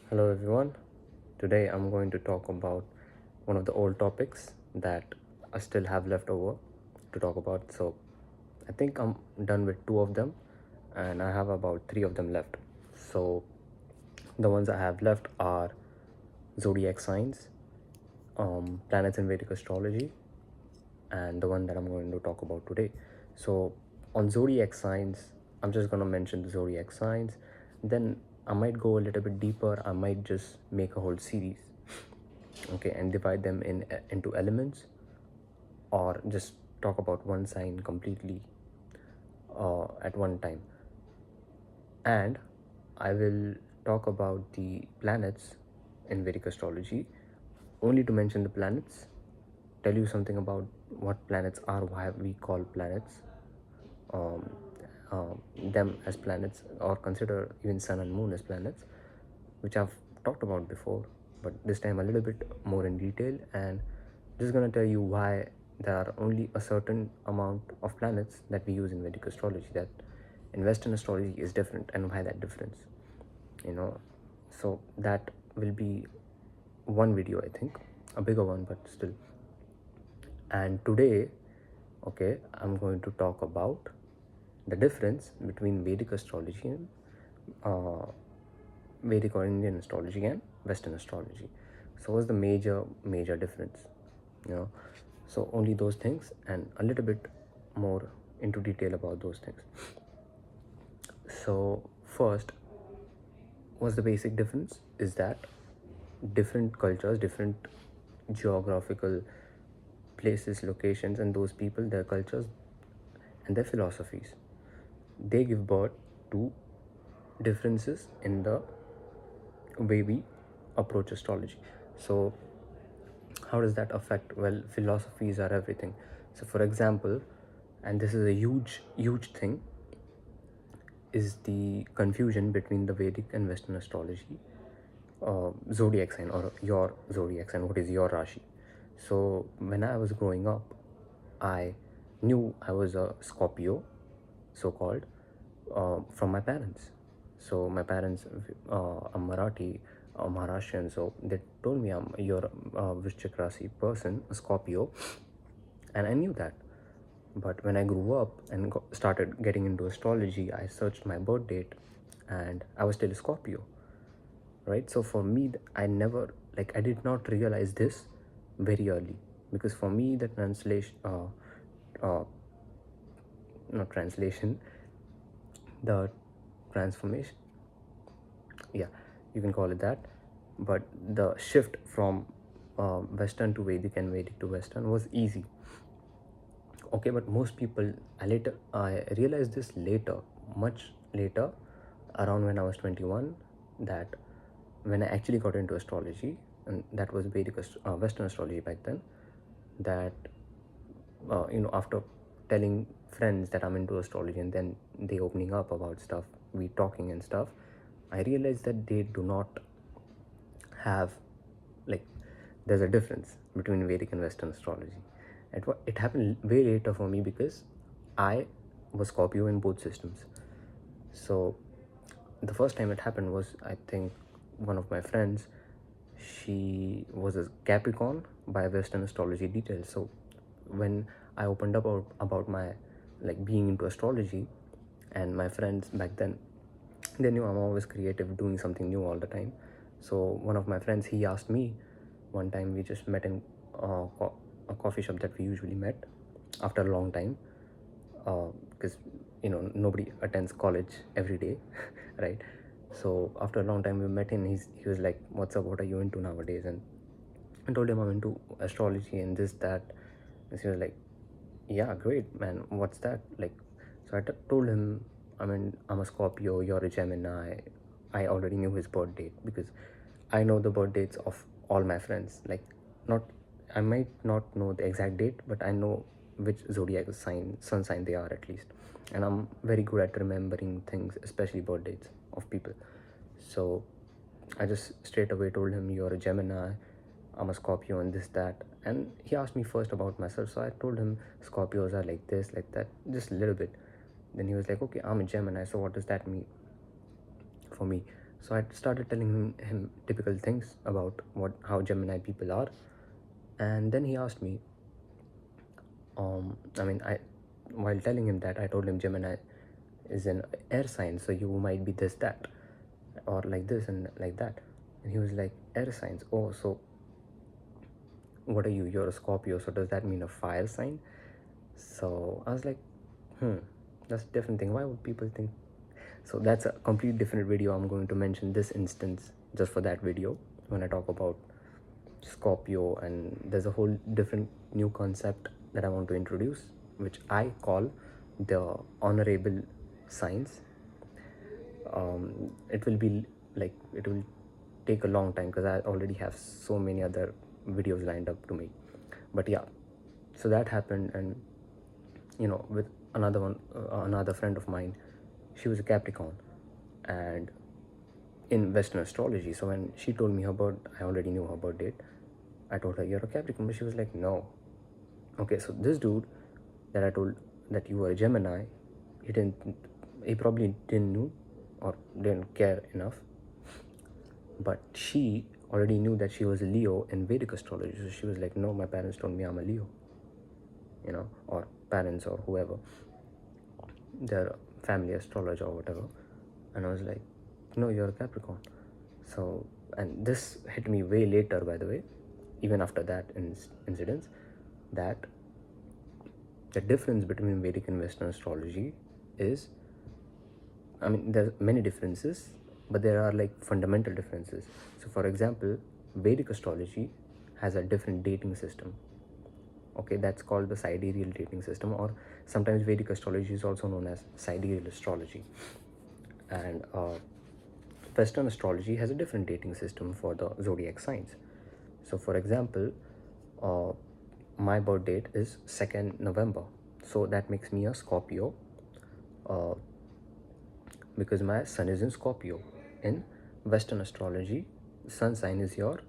Hello everyone. Today I'm going to talk about one of the old topics that I still have left over to talk about. So I think I'm done with two of them and I have about three of them left. So the ones I have left are zodiac signs, planets in Vedic astrology, and the one that I'm going to talk about today. So, on zodiac signs, I'm just going to mention the zodiac signs. Then I might go a little bit deeper. I might just make a whole series, okay, and divide them into elements, or just talk about one sign completely at one time. And I will talk about the planets in Vedic astrology, only to mention the planets, tell you something about what planets are, why we call planets um, them as planets, or consider even sun and moon as planets, which I've talked about before, but this time a little bit more in detail, and just gonna tell you why there are only a certain amount of planets that we use in Vedic astrology that in Western astrology is different, and why that difference, you know. So that will be one video, I think, a bigger one, but still. And today, okay, I'm going to talk about the difference between Vedic astrology and uh, Vedic or Indian astrology and Western astrology. So what's the major difference? You know, so only those things and a little bit more into detail about those things. So first, what's the basic difference is that different cultures, different geographical places, locations, and those people, their cultures and their philosophies, they give birth to differences in the way we approach astrology. So how does that affect? Well, philosophies are everything. So for example, and this is a huge thing, is the confusion between the Vedic and Western astrology, zodiac sign, or your zodiac sign, what is your Rashi. So when I was growing up, I knew I was a Scorpio, so called, from my parents. So my parents are Marathi, Maharashtrian, so they told me you're a Vrishchik Rasi person, a Scorpio, and I knew that. But when I grew up and started getting into astrology, I searched my birth date, and I was still a Scorpio, right? So for me, I never, like, I did not realize this very early, because for me the translation, uh, not translation, the transformation, yeah, you can call it that, but the shift from Western to Vedic and Vedic to Western was easy, okay. But most people, I realized this later, much later, around when I was 21, that when I actually got into astrology, and that was Western astrology back then, that after telling friends that I'm into astrology, and then they opening up about stuff, we talking and stuff, I realized that they do not have, like, there's a difference between Vedic and Western astrology. It happened way later for me, because I was Scorpio in both systems. So the first time it happened was, I think, one of my friends, she was a Capricorn by Western astrology details. So when I opened up about my, like, being into astrology, and my friends back then, they knew I'm always creative, doing something new all the time. So one of my friends, he asked me one time, we just met in a coffee shop that we usually met after a long time, because nobody attends college every day right? So after a long time we met him. He was like, what's up, what are you into nowadays? And I told him I'm into astrology and this, that. And he was like, yeah, great, man, what's that like? So told him, I'm a Scorpio, you're a Gemini. I already knew his birth date, because I know the birth dates of all my friends. Like, not, I might not know the exact date, but I know which zodiac sign, sun sign they are at least. And I'm very good at remembering things, especially birth dates of people. So I just straight away told him, you're a Gemini, I'm a Scorpio, and this, that. And he asked me first about myself, so I told him Scorpios are like this, like that, just a little bit. Then he was like, okay, I'm a Gemini, so what does that mean for me? So I started telling him typical things about how Gemini people are, and then he asked me, while telling him that, I told him Gemini is an air sign, so you might be this, that, or like this and like that. And he was like, air signs? Oh, so what are you? You're a Scorpio, so does that mean a fire sign? So I was like, that's a different thing. Why would people think? So that's a complete different video. I'm going to mention this instance just for that video when I talk about Scorpio, and there's a whole different new concept that I want to introduce, which I call the honorable signs. It will be like, it will take a long time because I already have so many other videos lined up to make. But yeah, so that happened. And with another friend of mine, she was a Capricorn, and in Western astrology, so when she told me her birth, I already knew her birth date. I told her, you're a Capricorn, but she was like, no. Okay, so this dude that I told that you were a Gemini, he probably didn't know or didn't care enough, but she already knew that she was a Leo in Vedic astrology. So she was like, no, my parents told me I'm a Leo, or parents or whoever, their family astrologer or whatever. And I was like, no, you're a Capricorn. So, and this hit me way later, by the way, even after that incident, that the difference between Vedic and Western astrology is, there are many differences, but there are like fundamental differences. So for example, Vedic astrology has a different dating system. Okay, that's called the sidereal dating system, or sometimes Vedic astrology is also known as sidereal astrology. And Western astrology has a different dating system for the zodiac signs. So for example, my birth date is 2nd November. So that makes me a Scorpio, because my sun is in Scorpio. In Western astrology, sun sign is your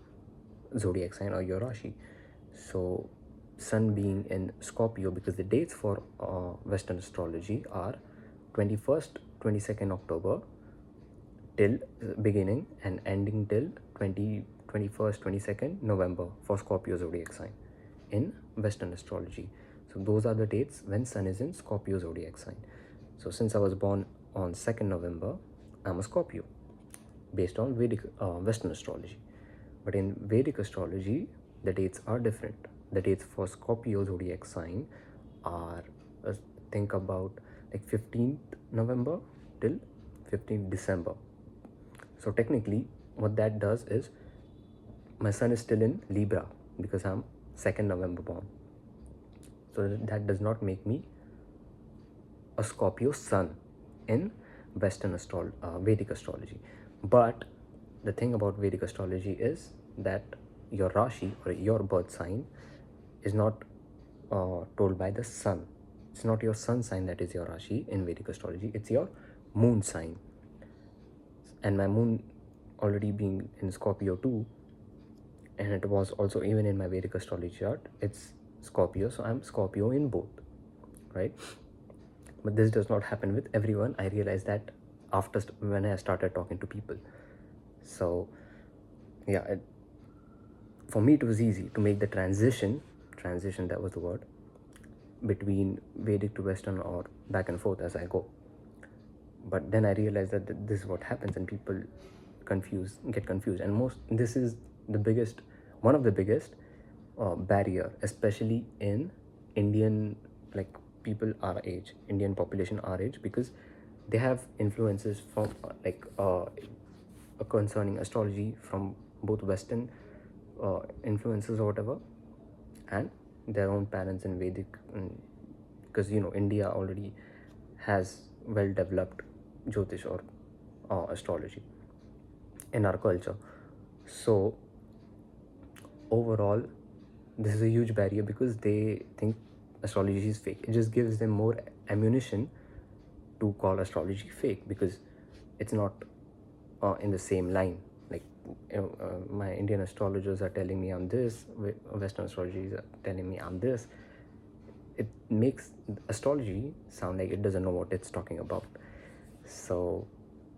zodiac sign or your Rashi. So sun being in Scorpio, because the dates for Western astrology are 21st, 22nd October till beginning and ending till 21st, 22nd November for Scorpio zodiac sign in Western astrology. So those are the dates when sun is in Scorpio zodiac sign. So since I was born on 2nd November, I'm a Scorpio based on Vedic Western astrology. But in Vedic astrology, the dates are different. The dates for Scorpio zodiac sign are, think about like 15th November till 15th December. So technically, what that does is, my sun is still in Libra because I'm 2nd November born. So that does not make me a Scorpio sun in Western Vedic astrology. But the thing about Vedic astrology is that your Rashi or your birth sign is not told by the sun. It's not your sun sign that is your Rashi in Vedic astrology. It's your moon sign. And my moon already being in Scorpio too, and it was also even in my Vedic astrology chart, it's Scorpio, so I'm Scorpio in both, right? But this does not happen with everyone. I realized that after when I started talking to people. So yeah, for me it was easy to make the transition, that was the word, between Vedic to Western or back and forth as I go. But then I realized that this is what happens, and people get confused. And this is one of the biggest barrier, especially in Indian, like people our age, Indian population our age, because they have influences from concerning astrology from both Western influences or whatever, and their own parents in Vedic, because India already has well developed Jyotish or astrology in our culture. So overall, this is a huge barrier because they think astrology is fake. It just gives them more ammunition to call astrology fake, because it's not in the same line. Like my Indian astrologers are telling me I'm this, Western astrology is telling me I'm this. It makes astrology sound like it doesn't know what it's talking about. So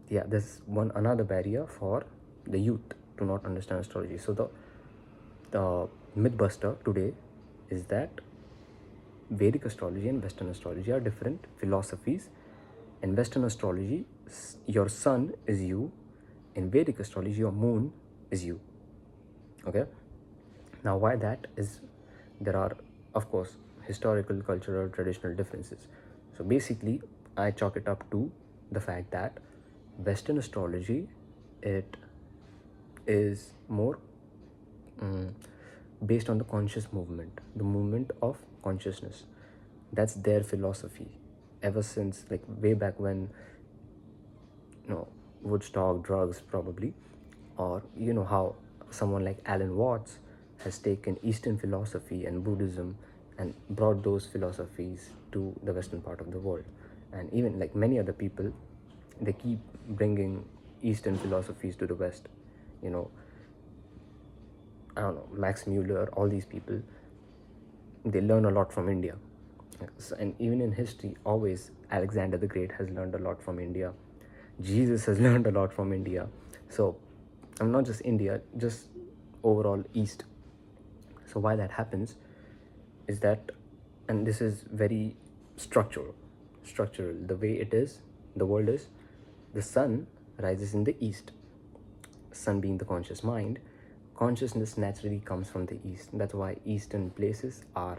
yeah, there's another barrier for the youth to not understand astrology. So the Mythbuster today is that Vedic astrology and Western astrology are different philosophies. In Western astrology, your sun is you. In Vedic astrology, your moon is you. Okay? Now, why that is, there are, of course, historical, cultural, traditional differences. So basically, I chalk it up to the fact that Western astrology, it is more based on the conscious movement, the movement of consciousness. That's their philosophy. Ever since, like, way back when, Woodstock, drugs probably, or how someone like Alan Watts has taken Eastern philosophy and Buddhism and brought those philosophies to the Western part of the world. And even like many other people, they keep bringing Eastern philosophies to the West. I don't know, Max Muller, all these people, they learn a lot from India. And even in history, always Alexander the Great has learned a lot from India. Jesus has learned a lot from India. So I'm not just India, just overall East. So why that happens is that, and this is very structural, the way it is, the world is, the sun rises in the East. Sun being the conscious mind, consciousness naturally comes from the East. That's why Eastern places are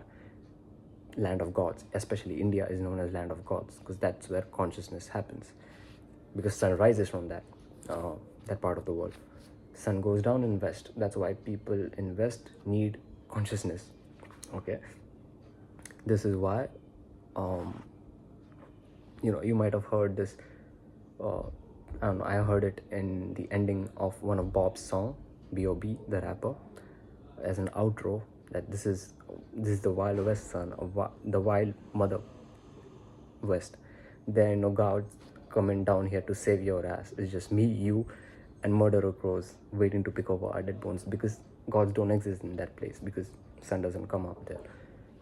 land of gods. Especially India is known as land of gods, because that's where consciousness happens, because sun rises from that part of the world. Sun goes down in West. That's why people in West need consciousness. Okay, this is why you might have heard this. I don't know, I heard it in the ending of one of Bob's song, B.O.B., the rapper, as an outro, that this is the Wild West son of the Wild Mother West. There ain't no gods coming down here to save your ass. It's just me, you, and murderer crows waiting to pick over our dead bones, because gods don't exist in that place, because sun doesn't come up there.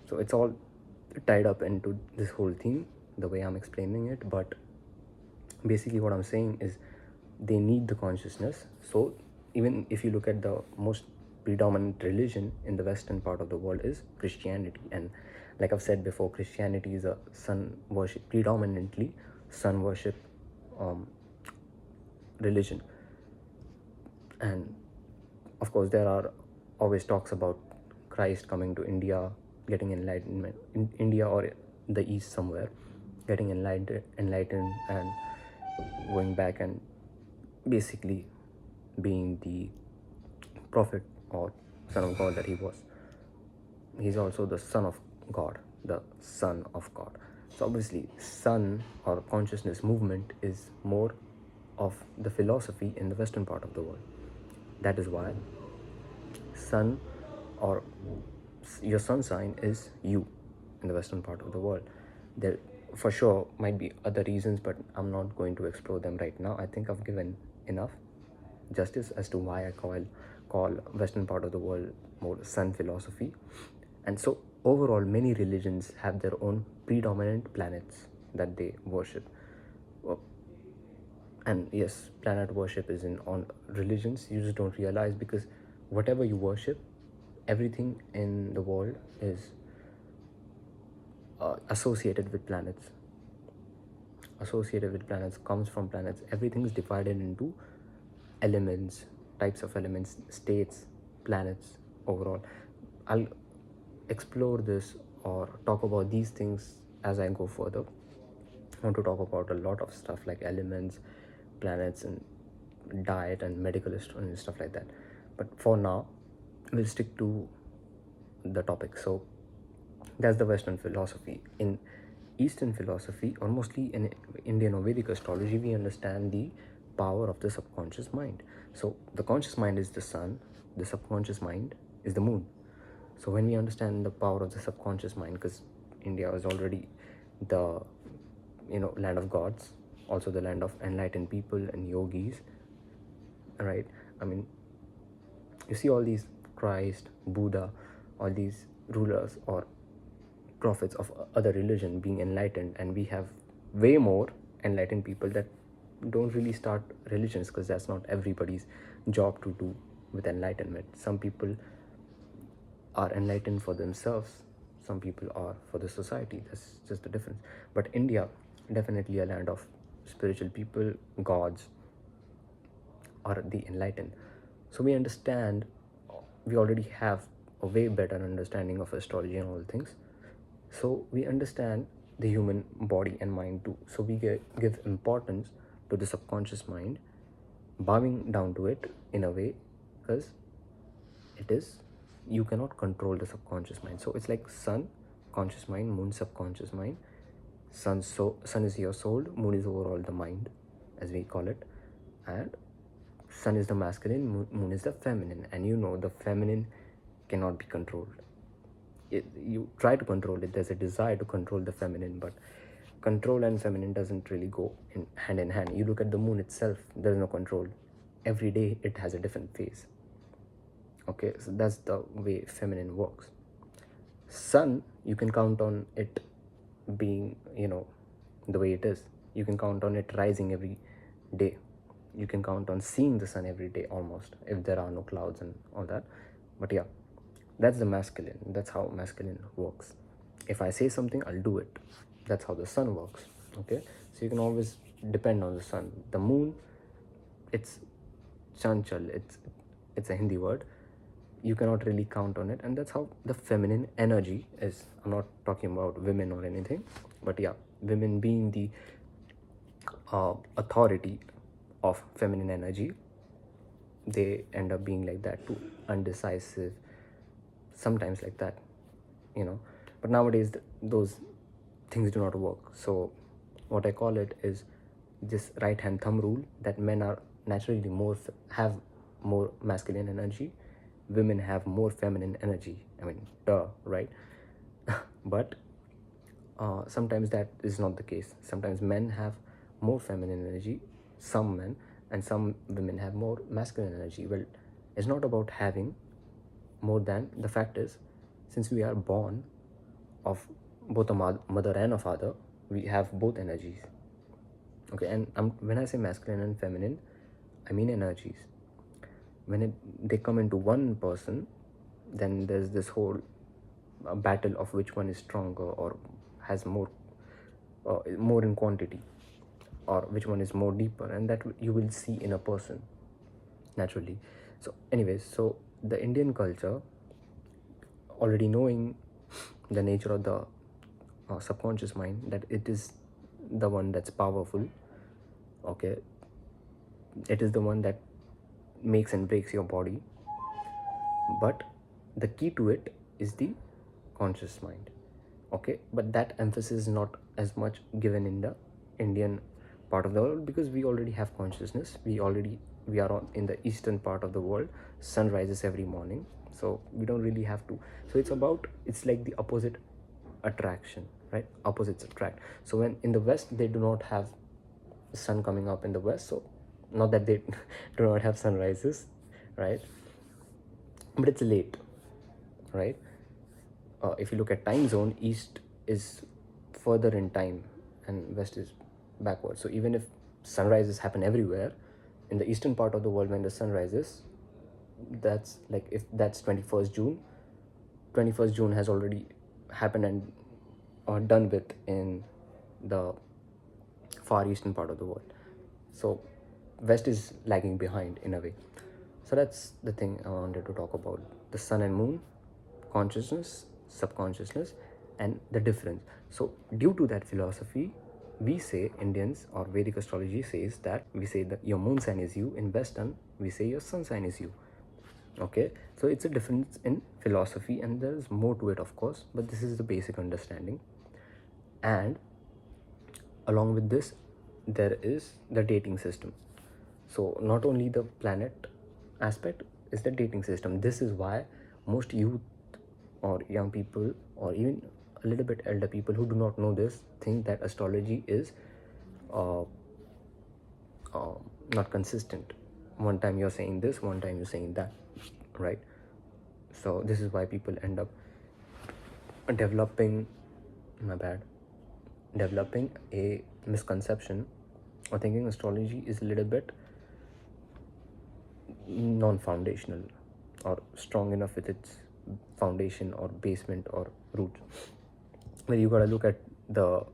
So it's all tied up into this whole theme, the way I'm explaining it. But basically what I'm saying is they need the consciousness. So even if you look at the most predominant religion in the Western part of the world is Christianity, and like I've said before, Christianity is a sun worship, predominantly sun worship religion. And of course there are always talks about Christ coming to India, getting enlightenment in India or the East somewhere, getting enlightened and going back and basically being the prophet or son of God that he was. He's also the son of God, the son of God. So obviously sun or consciousness movement is more of the philosophy in the Western part of the world. That is why sun, or your sun sign, is you in the Western part of the world. There for sure might be other reasons, but I'm not going to explore them right now. I think I've given enough justice as to why I call Western part of the world more sun philosophy. And so overall, many religions have their own predominant planets that they worship. And yes, planet worship is in on religions. You just don't realize, because whatever you worship, everything in the world is associated with planets. Comes from planets. Everything is divided into elements, types of elements, states, planets overall. I'll explore this or talk about these things as I go further. I want to talk about a lot of stuff like elements, planets, and diet and medical history and stuff like that. But for now, we'll stick to the topic. So that's the Western philosophy. In Eastern philosophy, or mostly in Indian or Vedic astrology, we understand the power of the subconscious mind. So the conscious mind is the sun, the subconscious mind is the moon. So when we understand the power of the subconscious mind, because India is already the land of gods, also the land of enlightened people and yogis, right? I mean, you see all these Christ, Buddha, all these rulers or prophets of other religion being enlightened, and we have way more enlightened people that don't really start religions, because that's not everybody's job to do with enlightenment. Some people are enlightened for themselves, some people are for the society. That's just the difference. But India, definitely a land of spiritual people, gods, or the enlightened. So we understand, we already have a way better understanding of astrology and all things. So we understand the human body and mind too. So we give importance to the subconscious mind, bowing down to it in a way, because it is, you cannot control the subconscious mind. So it's like sun, conscious mind, moon, subconscious mind. Sun is your soul, moon is overall the mind, as we call it, and sun is the masculine, moon is the feminine. And the feminine cannot be controlled. You try to control it, there's a desire to control the feminine, but control and feminine doesn't really go in hand. You look at the moon itself, there's no control. Every day it has a different phase. Okay, so that's the way feminine works. Sun, you can count on it being, the way it is. You can count on it rising every day. You can count on seeing the sun every day almost, if there are no clouds and all that. But yeah, that's the masculine. That's how masculine works. If I say something, I'll do it. That's how the sun works. Okay, so you can always depend on the sun. The moon, it's chanchal. It's a Hindi word. You cannot really count on it, and that's how the feminine energy is. I'm not talking about women or anything, but yeah, women being the authority of feminine energy, they end up being like that too, undecisive, sometimes like that, but nowadays those things do not work. So what I call it is this right hand thumb rule, that men are naturally have more masculine energy, women have more feminine energy. I mean, right? But sometimes that is not the case. Sometimes men have more feminine energy, some men, and some women have more masculine energy. Well, it's not about having more than, the fact is, since we are born of both a mother and a father, we have both energies. Okay, and when I say masculine and feminine, I mean energies. When they come into one person, then there's this whole battle of which one is stronger or has more in quantity, or which one is more deeper, and that you will see in a person naturally. So anyways, so the Indian culture, already knowing the nature of the subconscious mind, that it is the one that's powerful. Okay, it is the one that makes and breaks your body, but the key to it is the conscious mind. Okay, but that emphasis is not as much given in the Indian part of the world, because we already have consciousness. We are in the eastern part of the world. Sun rises every morning, so we don't really have to. So it's like the opposite attraction, right? Opposites attract. So when in the west, they do not have sun coming up in the west, so not that they do not have sunrises, right? But it's late, right? If you look at time zone, east is further in time and west is backward. So even if sunrises happen everywhere, in the eastern part of the world, when the sun rises, that's like, if that's 21st June has already happened and done with in the far eastern part of the world. So west is lagging behind in a way. So that's the thing I wanted to talk about: the sun and moon, consciousness, subconsciousness, and the difference. So due to that philosophy, we say, Indians or Vedic astrology says that, we say that your moon sign is you. In Western, we say your sun sign is you. Okay, so it's a difference in philosophy, and there's more to it, of course, but this is the basic understanding. And along with this, there is the dating system. So not only the planet aspect is the dating system. This is why most youth or young people, or even a little bit elder people who do not know this, think that astrology is not consistent. One time you're saying this, one time you're saying that, right? So this is why people end up developing a misconception or thinking astrology is a little bit non-foundational or strong enough with its foundation or basement or roots, where you got to look at the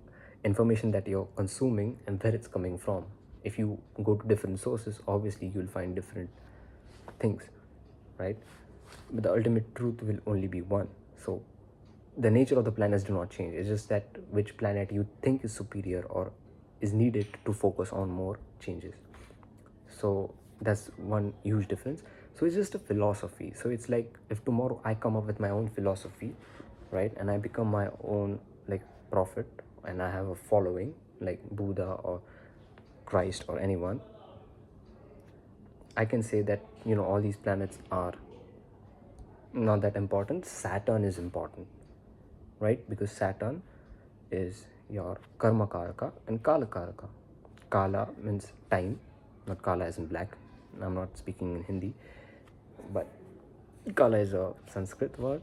information that you're consuming and where it's coming from. If you go to different sources, obviously you'll find different things, right? But the ultimate truth will only be one. So the nature of the planets do not change. It's just that which planet you think is superior or is needed to focus on more changes. So that's one huge difference. So it's just a philosophy. So it's like if tomorrow I come up with my own philosophy, right, and I become my own like prophet, and I have a following like Buddha or Christ or anyone, I can say that, you know, all these planets are not that important. Saturn is important, right? Because Saturn is your karma karaka and kala karaka. Kala means time, not kala as in black. I'm not speaking in Hindi, but kala is a Sanskrit word,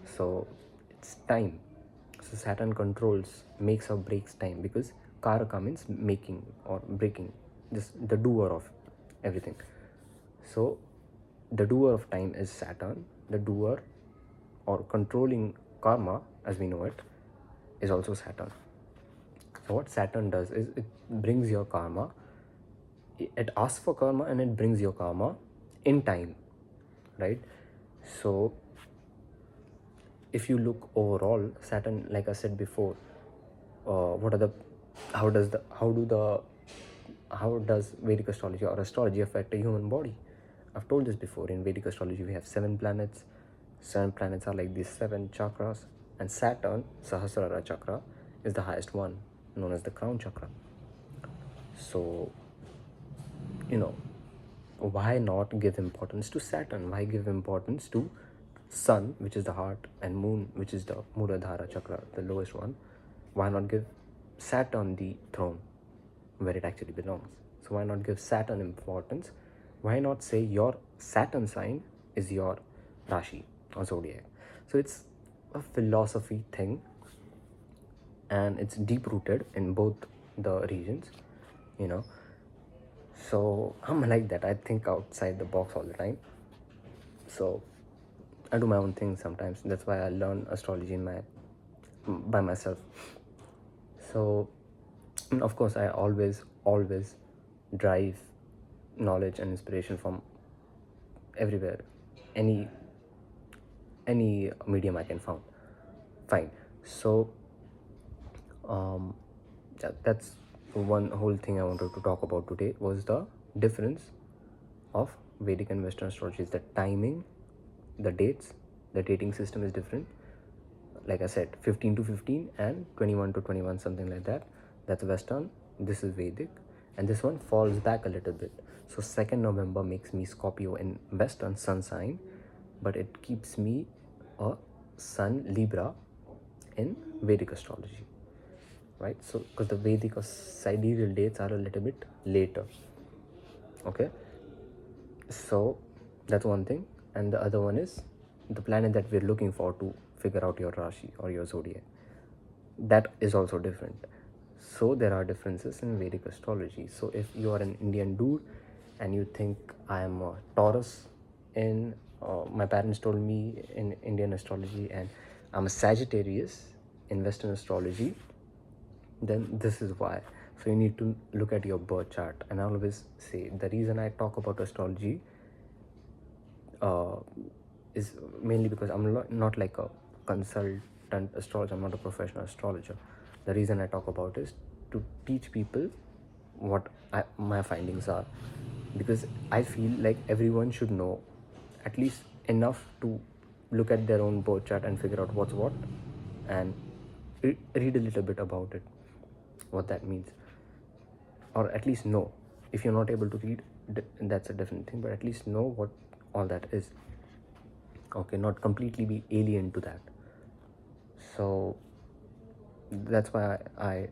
so it's time. So Saturn controls, makes or breaks time, because karaka means making or breaking, just the doer of everything. So the doer of time is Saturn. The doer or controlling karma, as we know it, is also Saturn. So what Saturn does is it brings your karma, it asks for karma and it brings your karma in time, right? So if you look overall, Saturn, like I said before, what are the how does Vedic astrology or astrology affect a human body? I've told this before. In Vedic astrology we have 7 planets. 7 planets are like these 7 chakras, and Saturn, Sahasrara chakra, is the highest one, known as the crown chakra. So, you know, why not give importance to Saturn? Why give importance to Sun, which is the heart, and Moon, which is the Muladhara chakra, the lowest one? Why not give Saturn the throne where it actually belongs? So why not give Saturn importance? Why not say your Saturn sign is your Rashi or zodiac? So it's a philosophy thing, and it's deep rooted in both the regions, you know. So I'm like that. I think outside the box all the time. So I do my own thing sometimes. That's why I learn astrology by myself. So, and of course, I always drive knowledge and inspiration from everywhere, any medium I can find. So that's one whole thing I wanted to talk about today, was the difference of Vedic and Western astrology. Is the timing, the dates, the dating system is different. Like I said, 15 to 15 and 21 to 21, something like that. That's Western. This is Vedic, and this one falls back a little bit. So 2nd November makes me Scorpio in Western sun sign, but it keeps me a Sun Libra in Vedic astrology, right? So because the Vedic sidereal dates are a little bit later. Okay, so that's one thing. And the other one is the planet that we're looking for to figure out your Rashi or your zodiac. That is also different. So there are differences in Vedic astrology. So if you are an Indian dude and you think I am a Taurus in my parents told me in Indian astrology, and I'm a Sagittarius in Western astrology, then this is why. So you need to look at your birth chart. And I always say the reason I talk about astrology is mainly because I'm not like a consultant astrologer. I'm not a professional astrologer. The reason I talk about is to teach people what my findings are, because I feel like everyone should know at least enough to look at their own birth chart and figure out what's what, and read a little bit about it, what that means, or at least know. If you're not able to read, that's a different thing, but at least know what all that is. Okay, not completely be alien to that. So that's why I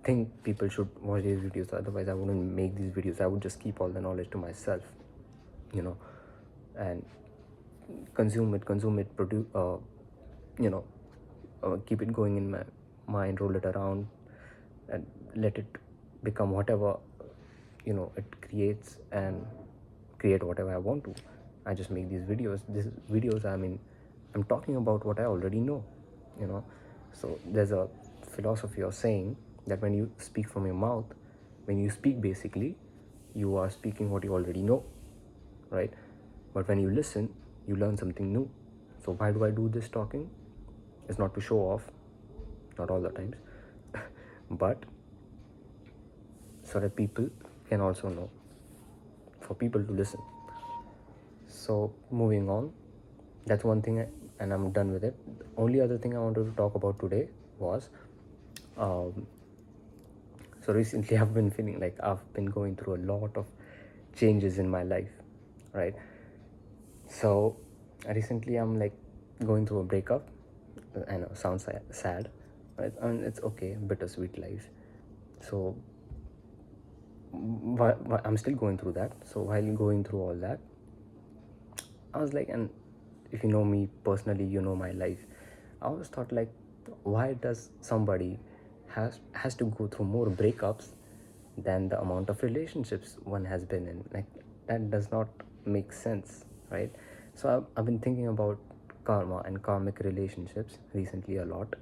think people should watch these videos. Otherwise I wouldn't make these videos. I would just keep all the knowledge to myself, you know, and consume it, produce, keep it going in my mind, roll it around, and let it become whatever it creates and create whatever I want to. I just make these videos. These videos, I'm talking about what I already know, so there's a philosophy of saying that when you speak from your mouth, when you speak, basically you are speaking what you already know, right? But when you listen, you learn something new. So why do I do this talking? It's not to show off, not all the times, but so that people can also know, for people to listen. So moving on, that's one thing, and I'm done with it. The only other thing I wanted to talk about today was, so recently I've been feeling like I've been going through a lot of changes in my life, right? So recently I'm like going through a breakup. I know, sounds sad, right? And it's okay, bittersweet life. So I'm still going through that. So while going through all that, I was like, and if you know me personally, you know my life. I always thought like, why does somebody has to go through more breakups than the amount of relationships one has been in? Like, that does not make sense, right? So I've been thinking about karma and karmic relationships recently a lot.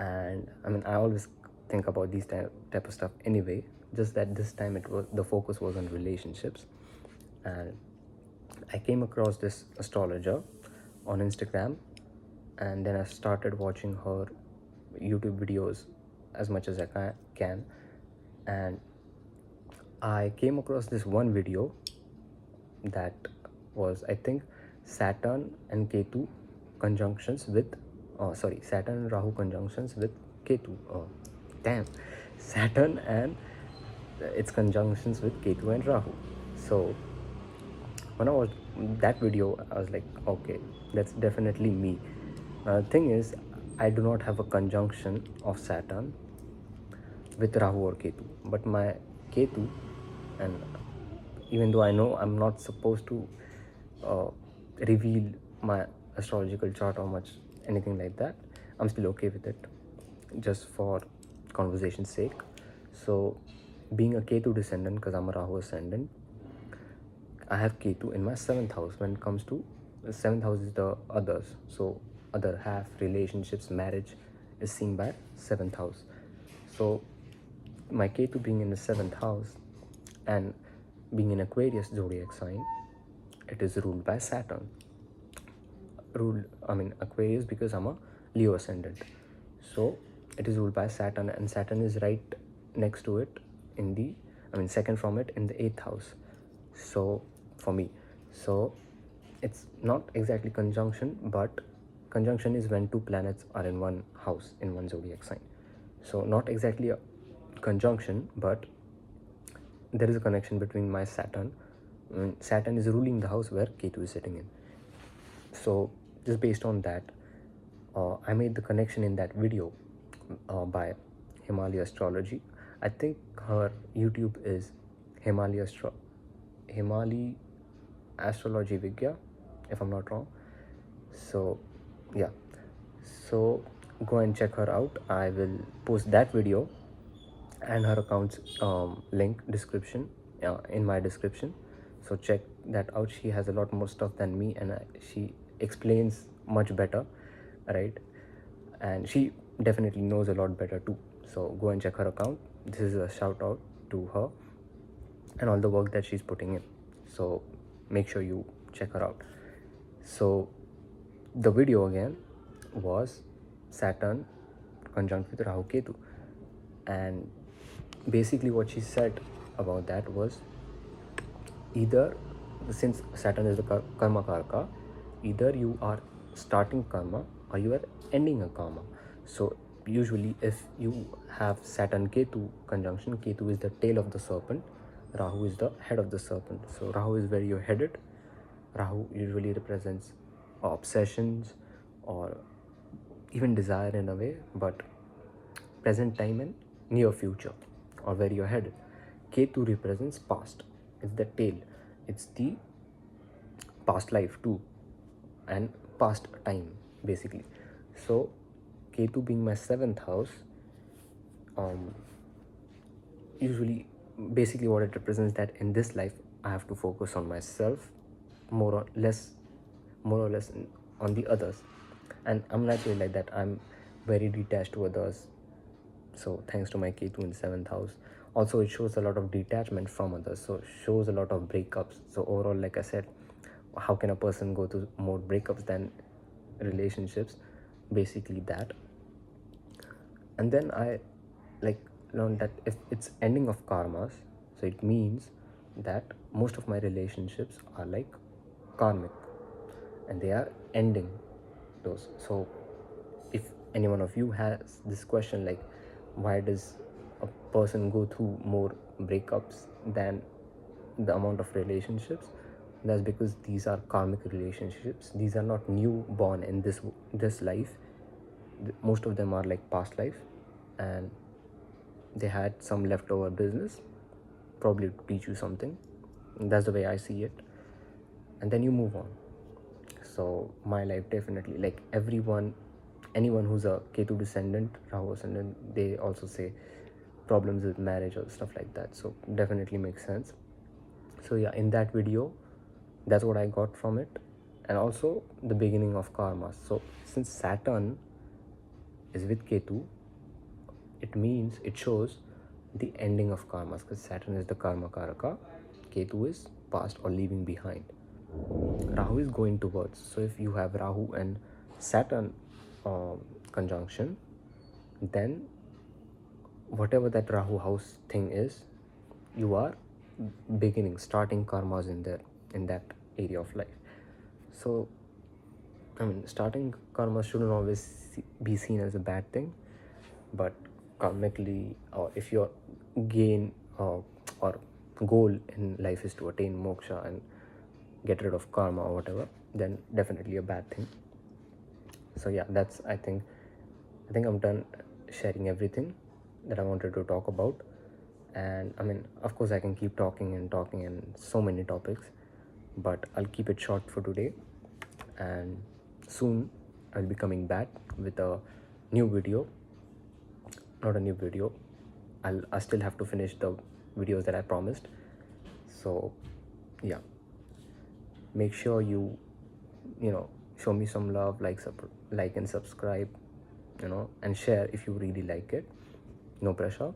And I always think about these type of stuff anyway, just that this time the focus was on relationships. And I came across this astrologer on Instagram, and then I started watching her YouTube videos as much as I can. And I came across this one video that was, I think, Saturn and Ketu conjunctions with, Saturn and Rahu conjunctions with Ketu. Saturn and its conjunctions with Ketu and Rahu. So when I watched that video, I was like, okay, that's definitely me. Thing is, I do not have a conjunction of Saturn with Rahu or Ketu, but my Ketu, and even though I know I'm not supposed to reveal my astrological chart or much anything like that, I'm still okay with it, just for conversation's sake. So being a Ketu descendant, because I'm a Rahu ascendant, I have Ketu in my 7th house. When it comes to the 7th house is the others, so other half, relationships, marriage is seen by 7th house. So my Ketu being in the 7th house and being in Aquarius zodiac sign, it is ruled by Saturn. Aquarius, because I'm a Leo ascendant, so it is ruled by Saturn, and Saturn is right next to it in the, second from it in the 8th house. So for me, so it's not exactly conjunction, but conjunction is when two planets are in one house in one zodiac sign. So not exactly a conjunction, but there is a connection between my Saturn. Saturn is ruling the house where Ketu is sitting in. So just based on that, I made the connection in that video by Himali Astrology. I think her YouTube is Himali Astrology Vigya, if I'm not wrong. So yeah, so go and check her out. I will post that video and her account's link description in my description. So check that out. She has a lot more stuff than me, and she explains much better, right? And she definitely knows a lot better too. So go and check her account. This is a shout out to her and all the work that she's putting in. So make sure you check her out. So the video again was Saturn conjunct with Rahu Ketu, and basically what she said about that was, either, since Saturn is the karma karaka, either you are starting karma or you are ending a karma. So usually if you have Saturn Ketu conjunction, Ketu is the tail of the serpent, Rahu is the head of the serpent. So Rahu is where you're headed. Rahu usually represents obsessions or even desire in a way, but present time and near future, or where you're headed. Ketu represents past. It's the tail. It's the past life too, and past time basically. So Ketu being my 7th house, usually basically what it represents, that in this life I have to focus on myself more or less on the others. And I'm naturally like that. I'm very detached to others. So thanks to my Ketu in 7th house, also it shows a lot of detachment from others, so it shows a lot of breakups. So overall, like I said, how can a person go through more breakups than relationships? Basically that. And then I like learned that if it's ending of karmas, so it means that most of my relationships are like karmic and they are ending those. So if any one of you has this question, like why does a person go through more breakups than the amount of relationships, that's because these are karmic relationships. These are not new born in this life. Most of them are like past life, and they had some leftover business, probably to teach you something. That's the way I see it. And then you move on. So my life, definitely, like anyone who's a Ketu descendant, Rahu ascendant, they also say problems with marriage or stuff like that. So definitely makes sense. So yeah, in that video, that's what I got from it. And also the beginning of karma. So since Saturn is with Ketu, it shows the ending of karmas, because Saturn is the karma karaka, Ketu is past or leaving behind, Rahu is going towards. So if you have Rahu and Saturn conjunction, then whatever that Rahu house thing is, you are starting karmas in that area of life. So I mean, starting karma shouldn't always be seen as a bad thing, but karmically, or if your gain or goal in life is to attain moksha and get rid of karma or whatever, then definitely a bad thing. So yeah, that's I think I'm done sharing everything that I wanted to talk about. And I mean, of course, I can keep talking and so many topics, but I'll keep it short for today. And soon I'll be coming back with a new video. Not a new video. I still have to finish the videos that I promised. So yeah, make sure you show me some love, like and subscribe, and share if you really like it. No pressure.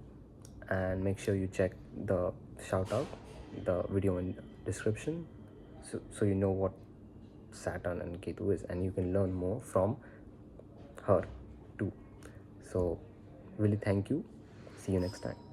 And make sure you check the shout out, the video in description, so you know what Saturn and Ketu is, and you can learn more from her too. So really thank you. See you next time.